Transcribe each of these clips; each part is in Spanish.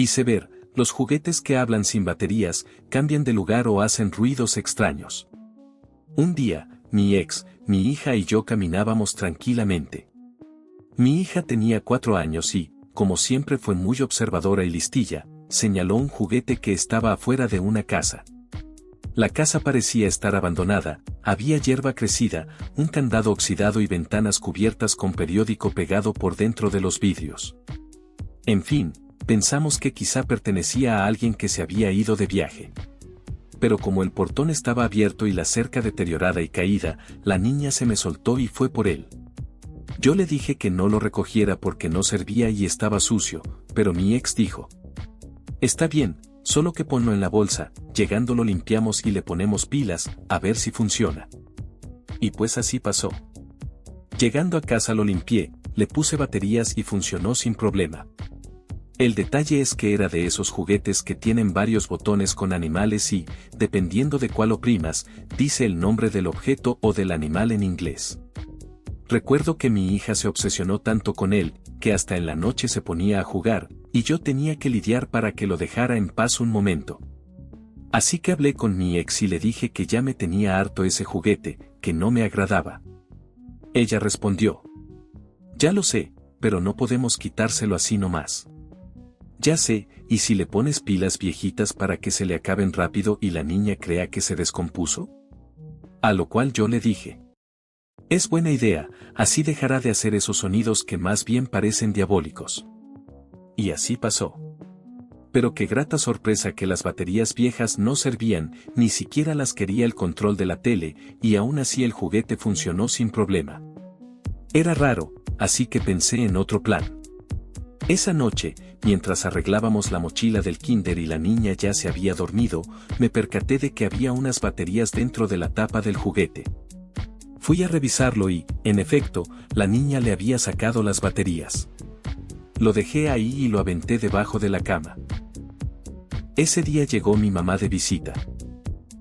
Iceberg, los juguetes que hablan sin baterías, cambian de lugar o hacen ruidos extraños. Un día, mi hija y yo caminábamos tranquilamente. Mi hija tenía 4 años y, como siempre fue muy observadora y listilla, señaló un juguete que estaba afuera de una casa. La casa parecía estar abandonada, había hierba crecida, un candado oxidado y ventanas cubiertas con periódico pegado por dentro de los vidrios. En fin, pensamos que quizá pertenecía a alguien que se había ido de viaje. Pero como el portón estaba abierto y la cerca deteriorada y caída, la niña se me soltó y fue por él. Yo le dije que no lo recogiera porque no servía y estaba sucio, pero mi ex dijo: «Está bien, solo que ponlo en la bolsa, llegando lo limpiamos y le ponemos pilas, a ver si funciona». Y pues así pasó. Llegando a casa lo limpié, le puse baterías y funcionó sin problema. El detalle es que era de esos juguetes que tienen varios botones con animales y, dependiendo de cuál oprimas, dice el nombre del objeto o del animal en inglés. Recuerdo que mi hija se obsesionó tanto con él, que hasta en la noche se ponía a jugar, y yo tenía que lidiar para que lo dejara en paz un momento. Así que hablé con mi ex y le dije que ya me tenía harto ese juguete, que no me agradaba. Ella respondió: «Ya lo sé, pero no podemos quitárselo así nomás». «Ya sé, ¿y si le pones pilas viejitas para que se le acaben rápido y la niña crea que se descompuso?». A lo cual yo le dije: «Es buena idea, así dejará de hacer esos sonidos que más bien parecen diabólicos». Y así pasó. Pero qué grata sorpresa que las baterías viejas no servían, ni siquiera las quería el control de la tele, y aún así el juguete funcionó sin problema. Era raro, así que pensé en otro plan. Esa noche, mientras arreglábamos la mochila del kinder y la niña ya se había dormido, me percaté de que había unas baterías dentro de la tapa del juguete. Fui a revisarlo y, en efecto, la niña le había sacado las baterías. Lo dejé ahí y lo aventé debajo de la cama. Ese día llegó mi mamá de visita.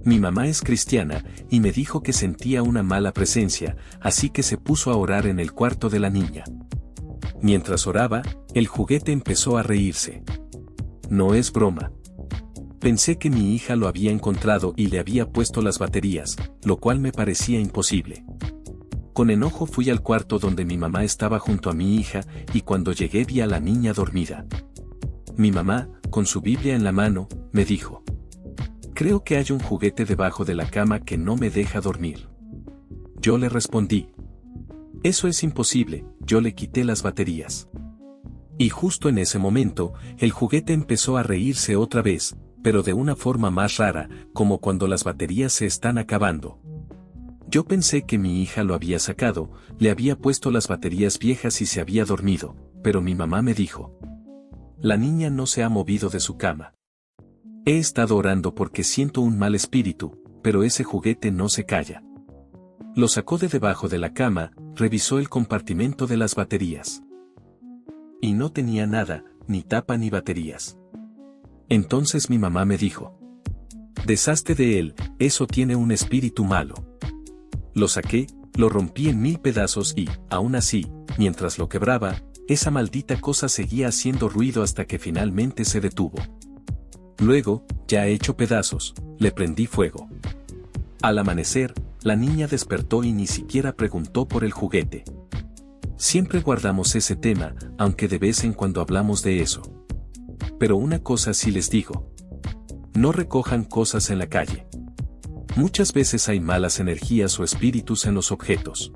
Mi mamá es cristiana, y me dijo que sentía una mala presencia, así que se puso a orar en el cuarto de la niña. Mientras oraba, el juguete empezó a reírse. No es broma. Pensé que mi hija lo había encontrado y le había puesto las baterías, lo cual me parecía imposible. Con enojo fui al cuarto donde mi mamá estaba junto a mi hija, y cuando llegué vi a la niña dormida. Mi mamá, con su Biblia en la mano, me dijo: «Creo que hay un juguete debajo de la cama que no me deja dormir». Yo le respondí: «Eso es imposible», yo le quité las baterías. Y justo en ese momento, el juguete empezó a reírse otra vez, pero de una forma más rara, como cuando las baterías se están acabando. Yo pensé que mi hija lo había sacado, le había puesto las baterías viejas y se había dormido, pero mi mamá me dijo: «La niña no se ha movido de su cama. He estado orando porque siento un mal espíritu, pero ese juguete no se calla». Lo sacó de debajo de la cama, revisó el compartimento de las baterías. Y no tenía nada, ni tapa ni baterías. Entonces mi mamá me dijo: «Deshazte de él, eso tiene un espíritu malo». Lo saqué, lo rompí en 1000 pedazos y, aún así, mientras lo quebraba, esa maldita cosa seguía haciendo ruido hasta que finalmente se detuvo. Luego, ya hecho pedazos, le prendí fuego. Al amanecer, la niña despertó y ni siquiera preguntó por el juguete. Siempre guardamos ese tema, aunque de vez en cuando hablamos de eso. Pero una cosa sí les digo: no recojan cosas en la calle. Muchas veces hay malas energías o espíritus en los objetos.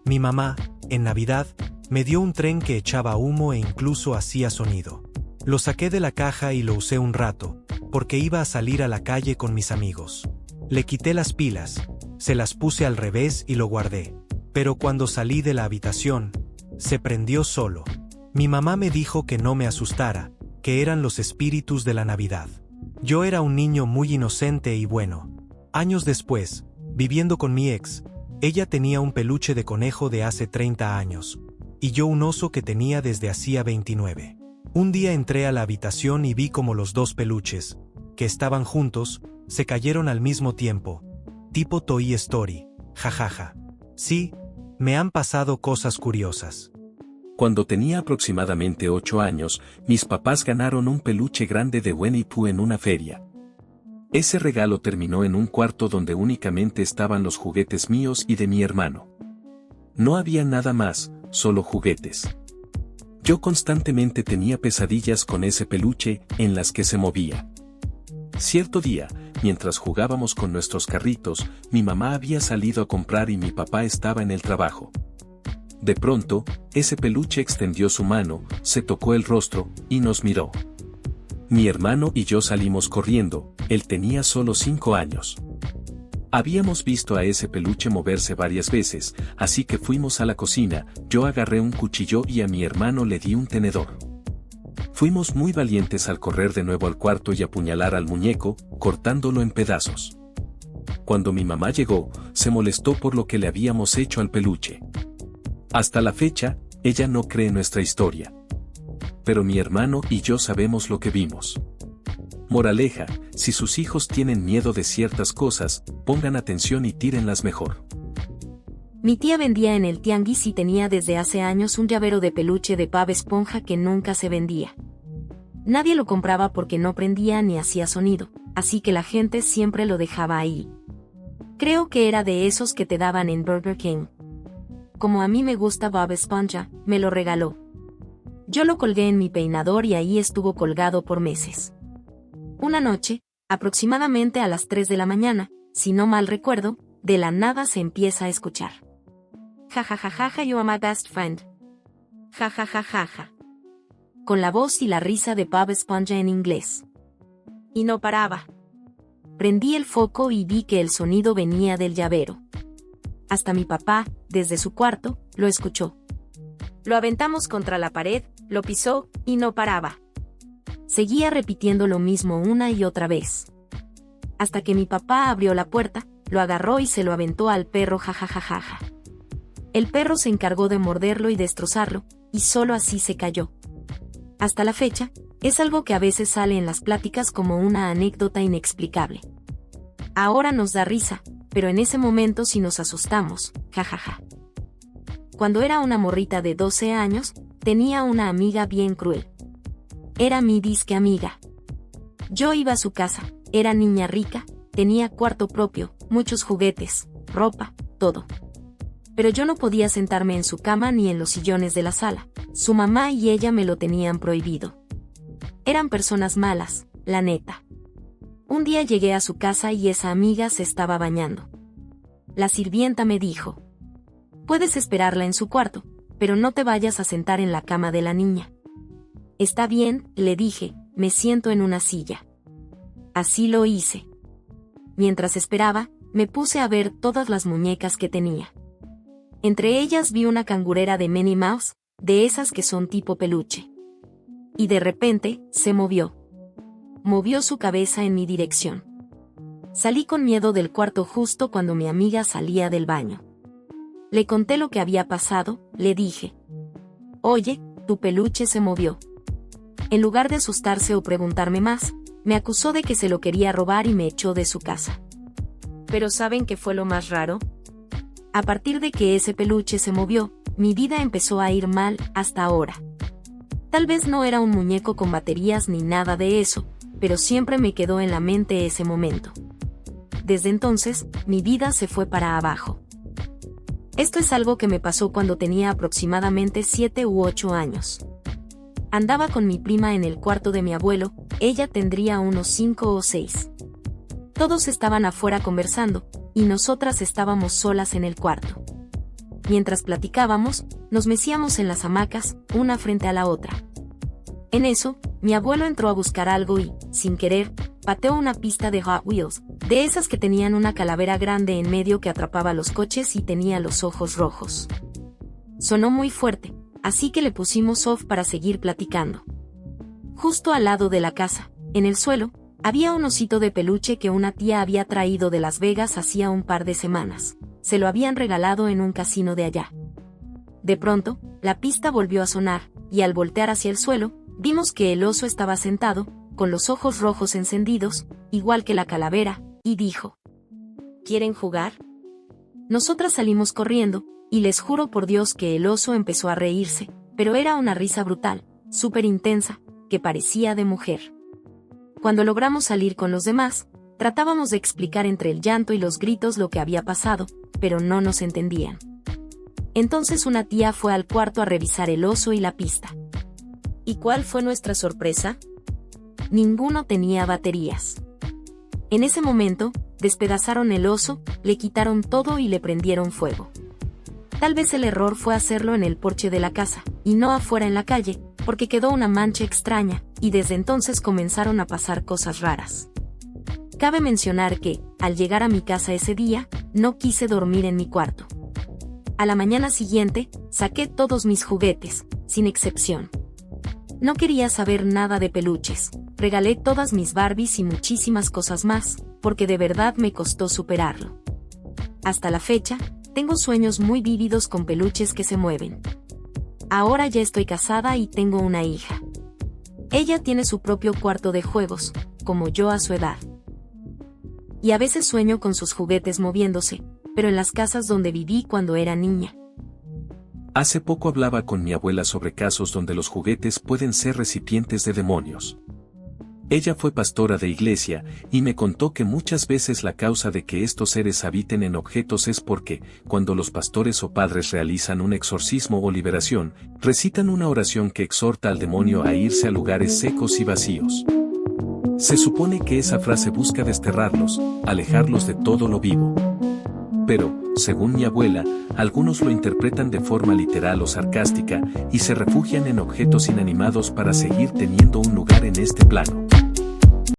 Mi mamá, en Navidad, me dio un tren que echaba humo e incluso hacía sonido. Lo saqué de la caja y lo usé un rato, porque iba a salir a la calle con mis amigos. Le quité las pilas, se las puse al revés y lo guardé. Pero cuando salí de la habitación, se prendió solo. Mi mamá me dijo que no me asustara, que eran los espíritus de la Navidad. Yo era un niño muy inocente y bueno. Años después, viviendo con mi ex, ella tenía un peluche de conejo de hace 30 años, y yo un oso que tenía desde hacía 29. Un día entré a la habitación y vi como los dos peluches, que estaban juntos, se cayeron al mismo tiempo. Tipo Toy Story, jajaja. Sí, me han pasado cosas curiosas. Cuando tenía aproximadamente 8 años, mis papás ganaron un peluche grande de Winnie Pooh en una feria. Ese regalo terminó en un cuarto donde únicamente estaban los juguetes míos y de mi hermano. No había nada más, solo juguetes. Yo constantemente tenía pesadillas con ese peluche en las que se movía. Cierto día, mientras jugábamos con nuestros carritos, mi mamá había salido a comprar y mi papá estaba en el trabajo. De pronto, ese peluche extendió su mano, se tocó el rostro, y nos miró. Mi hermano y yo salimos corriendo, él tenía solo 5 años. Habíamos visto a ese peluche moverse varias veces, así que fuimos a la cocina, yo agarré un cuchillo y a mi hermano le di un tenedor. Fuimos muy valientes al correr de nuevo al cuarto y apuñalar al muñeco, cortándolo en pedazos. Cuando mi mamá llegó, se molestó por lo que le habíamos hecho al peluche. Hasta la fecha, ella no cree nuestra historia. Pero mi hermano y yo sabemos lo que vimos. Moraleja, si sus hijos tienen miedo de ciertas cosas, pongan atención y tírenlas mejor. Mi tía vendía en el tianguis y tenía desde hace años un llavero de peluche de Bob Esponja que nunca se vendía. Nadie lo compraba porque no prendía ni hacía sonido, así que la gente siempre lo dejaba ahí. Creo que era de esos que te daban en Burger King. Como a mí me gusta Bob Esponja, me lo regaló. Yo lo colgué en mi peinador y ahí estuvo colgado por meses. Una noche, aproximadamente a las 3 de la mañana, si no mal recuerdo, de la nada se empieza a escuchar. Ja ja ja ja ja, you are my best friend. Ja ja ja ja ja. Con la voz y la risa de Bob Esponja en inglés. Y no paraba. Prendí el foco y vi que el sonido venía del llavero. Hasta mi papá, desde su cuarto, lo escuchó. Lo aventamos contra la pared, lo pisó, y no paraba. Seguía repitiendo lo mismo una y otra vez. Hasta que mi papá abrió la puerta, lo agarró y se lo aventó al perro jajajajaja. El perro se encargó de morderlo y destrozarlo, y solo así se cayó. Hasta la fecha, es algo que a veces sale en las pláticas como una anécdota inexplicable. Ahora nos da risa, pero en ese momento sí nos asustamos, jajaja. Cuando era una morrita de 12 años, tenía una amiga bien cruel. Era mi disque amiga. Yo iba a su casa, era niña rica, tenía cuarto propio, muchos juguetes, ropa, todo. Pero yo no podía sentarme en su cama ni en los sillones de la sala, su mamá y ella me lo tenían prohibido. Eran personas malas, la neta. Un día llegué a su casa y esa amiga se estaba bañando. La sirvienta me dijo: puedes esperarla en su cuarto, pero no te vayas a sentar en la cama de la niña. Está bien, le dije, me siento en una silla. Así lo hice. Mientras esperaba, me puse a ver todas las muñecas que tenía. Entre ellas vi una cangurera de Minnie Mouse, de esas que son tipo peluche. Y de repente, se movió. Movió su cabeza en mi dirección. Salí con miedo del cuarto justo cuando mi amiga salía del baño. Le conté lo que había pasado, le dije: oye, tu peluche se movió. En lugar de asustarse o preguntarme más, me acusó de que se lo quería robar y me echó de su casa. Pero ¿saben qué fue lo más raro? A partir de que ese peluche se movió, mi vida empezó a ir mal hasta ahora. Tal vez no era un muñeco con baterías ni nada de eso, pero siempre me quedó en la mente ese momento. Desde entonces, mi vida se fue para abajo. Esto es algo que me pasó cuando tenía aproximadamente 7 u 8 años. Andaba con mi prima en el cuarto de mi abuelo, ella tendría unos 5 o 6. Todos estaban afuera conversando, y nosotras estábamos solas en el cuarto. Mientras platicábamos, nos mecíamos en las hamacas, una frente a la otra. En eso, mi abuelo entró a buscar algo y, sin querer, pateó una pista de Hot Wheels, de esas que tenían una calavera grande en medio que atrapaba los coches y tenía los ojos rojos. Sonó muy fuerte, así que le pusimos off para seguir platicando. Justo al lado de la casa, en el suelo, había un osito de peluche que una tía había traído de Las Vegas hacía un par de semanas. Se lo habían regalado en un casino de allá. De pronto, la pista volvió a sonar, y al voltear hacia el suelo, vimos que el oso estaba sentado, con los ojos rojos encendidos, igual que la calavera, y dijo: ¿quieren jugar? Nosotras salimos corriendo, y les juro por Dios que el oso empezó a reírse, pero era una risa brutal, súper intensa, que parecía de mujer. Cuando logramos salir con los demás, tratábamos de explicar entre el llanto y los gritos lo que había pasado, pero no nos entendían. Entonces una tía fue al cuarto a revisar el oso y la pista. ¿Y cuál fue nuestra sorpresa? Ninguno tenía baterías. En ese momento, despedazaron el oso, le quitaron todo y le prendieron fuego. Tal vez el error fue hacerlo en el porche de la casa, y no afuera en la calle, porque quedó una mancha extraña, y desde entonces comenzaron a pasar cosas raras. Cabe mencionar que, al llegar a mi casa ese día, no quise dormir en mi cuarto. A la mañana siguiente, saqué todos mis juguetes, sin excepción. No quería saber nada de peluches, regalé todas mis Barbies y muchísimas cosas más, porque de verdad me costó superarlo. Hasta la fecha, tengo sueños muy vívidos con peluches que se mueven. Ahora ya estoy casada y tengo una hija. Ella tiene su propio cuarto de juegos, como yo a su edad. Y a veces sueño con sus juguetes moviéndose, pero en las casas donde viví cuando era niña. Hace poco hablaba con mi abuela sobre casos donde los juguetes pueden ser recipientes de demonios. Ella fue pastora de iglesia, y me contó que muchas veces la causa de que estos seres habiten en objetos es porque, cuando los pastores o padres realizan un exorcismo o liberación, recitan una oración que exhorta al demonio a irse a lugares secos y vacíos. Se supone que esa frase busca desterrarlos, alejarlos de todo lo vivo. Pero, según mi abuela, algunos lo interpretan de forma literal o sarcástica, y se refugian en objetos inanimados para seguir teniendo un lugar en este plano.